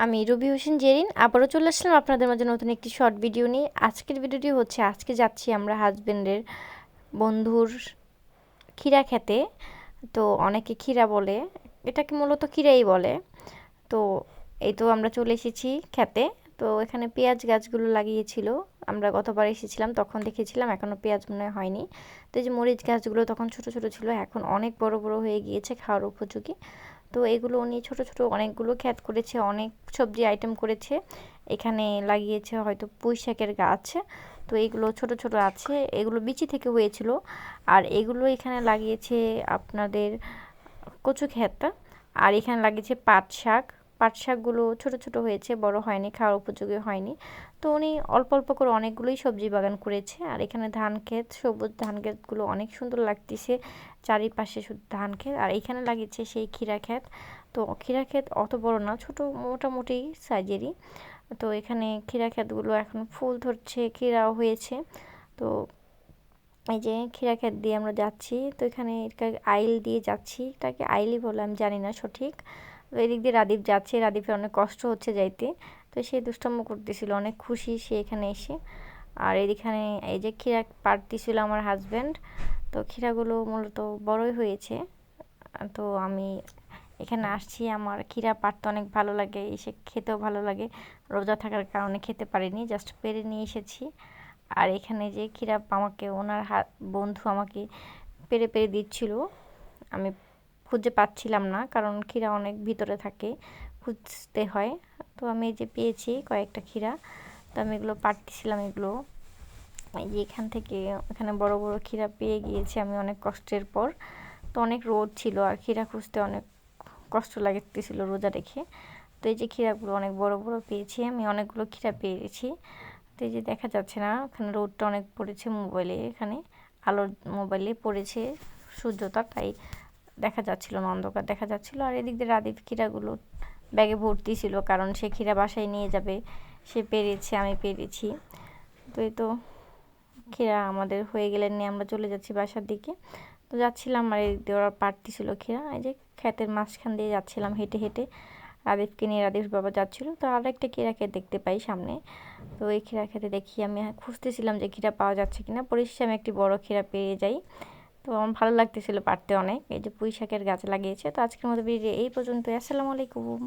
আমি রুবি হোসেন জেরিন আবারও চলে আসলাম আপনাদের মাঝে নতুন একটি শর্ট ভিডিও নিয়ে। আজকের ভিডিওটি হচ্ছে আজকে যাচ্ছি আমরা হাজবেন্ডের বন্ধুর ক্ষীরা খেতে। তো অনেকে ক্ষীরা বলে, এটাকে মূলত ক্ষীরাই বলে। তো এই তো আমরা চলে এসেছি খেতে। তো এখানে পেঁয়াজ গাছগুলো লাগিয়েছিল, আমরা গতবার এসেছিলাম তখন দেখেছিলাম, এখনও পেঁয়াজ মনে হয়নি। তো এই যে মরিচ গাছগুলো তখন ছোট ছোট ছিল, এখন অনেক বড় বড় হয়ে গিয়েছে, খাওয়ার উপযোগী। তো এগুলো উনি ছোট ছোট অনেকগুলো ক্ষেত করেছে, অনেক সবজি আইটেম করেছে। এখানে লাগিয়েছে হয়তো পুঁই শাকের গাছ। তো এইগুলো ছোট ছোট আছে, এগুলো বিচি থেকে হয়েছিল। আর এগুলো এখানে লাগিয়েছে আপনাদের কচু ক্ষেত। আর এখানে লাগিয়েছে পাট শাক। পাট শাকগুলো ছোট ছোট হয়েছে, বড় হয়নি, খাওয়ার উপযোগী হয়নি। তো উনি অল্প অল্প করে অনেকগুলোই সবজি বাগান করেছে। আর এখানে ধান ক্ষেত, সবুজ ধান ক্ষেতগুলো অনেক সুন্দর লাগতেছে, চারিপাশে শুধু ধান ক্ষেত। আর এখানে লাগিয়েছে সেই ক্ষীরা ক্ষেত। তো ক্ষীরা ক্ষেত অত বড় না, ছোট মোটামুটি সাইজেরই। তো এখানে ক্ষীরা ক্ষেতগুলো এখন ফুল ধরছে, ক্ষীরাও হয়েছে। তো এই যে ক্ষীরা ক্ষেত দিয়ে আমরা যাচ্ছি। তো এখানে আইল দিয়ে যাচ্ছি, এটাকে আইলই বলে, আমি জানি না সঠিক। তো এদিক দিয়ে রাদীপ যাচ্ছে, রাদীপের অনেক কষ্ট হচ্ছে যাইতে। তো সে দুষ্টাম্য করতেছিল, অনেক খুশি সে এখানে এসে। আর এখানে এই যে ক্ষীরা পাড়তেছিল আমার হাজব্যান্ড। তো ক্ষীরাগুলো মূলত বড়ই হয়েছে। তো আমি এখানে আসছি, আমার ক্ষীরা পাড়তে অনেক ভালো লাগে, এসে খেতেও ভালো লাগে। রোজা থাকার কারণে খেতে পারিনি, জাস্ট পেরে নিয়ে এসেছি। আর এখানে যে ক্ষীরা আমাকে ওনার বন্ধু আমাকে পেরে পেরে দিচ্ছিল, আমি খুঁজে পাচ্ছিলাম না, কারণ ক্ষীরা অনেক ভিতরে থাকে, খুঁজতে হয়। তো আমি এই যে পেয়েছি কয়েকটা ক্ষীরা। তো আমি এগুলো পাড়তেছিলাম, এগুলো এই যে এখান থেকে এখানে বড় বড় ক্ষীরা পেয়ে গিয়েছি আমি অনেক কষ্টের পর। তো অনেক রোদ ছিল আর ক্ষীরা খুঁজতে অনেক কষ্ট লাগতেছিল রোজা রেখে। তো এই যে ক্ষীরাগুলো অনেক বড় বড় পেয়েছি, আমি অনেকগুলো ক্ষীরা পেয়েছি। তো এই যে দেখা যাচ্ছে না, এখানে রোদটা অনেক পড়েছে মোবাইলে, এখানে আলোর মোবাইলে পড়েছে সূর্যটা, তাই দেখা যাচ্ছিল না, অন্ধকার দেখা যাচ্ছিল। আর এদিক দিয়ে রাদীপ ক্ষীরাগুলো ব্যাগে ভর্তি ছিল, কারণ সে ক্ষীরা বাসায় নিয়ে যাবে, সে পেরেছে, আমি পেরেছি। তো এই তো ক্ষীরা আমাদের হয়ে গেলে নিয়ে আমরা চলে যাচ্ছি বাসার দিকে। তো যাচ্ছিলাম আর এদিক দিয়ে ওরা পাড়তেছিল ক্ষীরা, এই যে ক্ষেতের মাঝখান দিয়ে যাচ্ছিলাম হেঁটে হেঁটে। রাদীপকে নিয়ে রাদীপ বাবা যাচ্ছিলো। তো আর একটা ক্ষীরা ক্ষেত দেখতে পাই সামনে। তো এই ক্ষীরা খেতে দেখি, আমি খুঁজতেছিলাম যে ক্ষীরা পাওয়া যাচ্ছে কিনা, পরিশেষে আমি একটি বড় ক্ষীরা পেয়ে যাই। তো আমার ভালো লাগতেছিল পারতে অনেক। এই যে পুঁই শাকের গাছ লাগিয়েছে। তো আজকের মতো ভিডিও এই পর্যন্ত। আসসালামু আলাইকুম।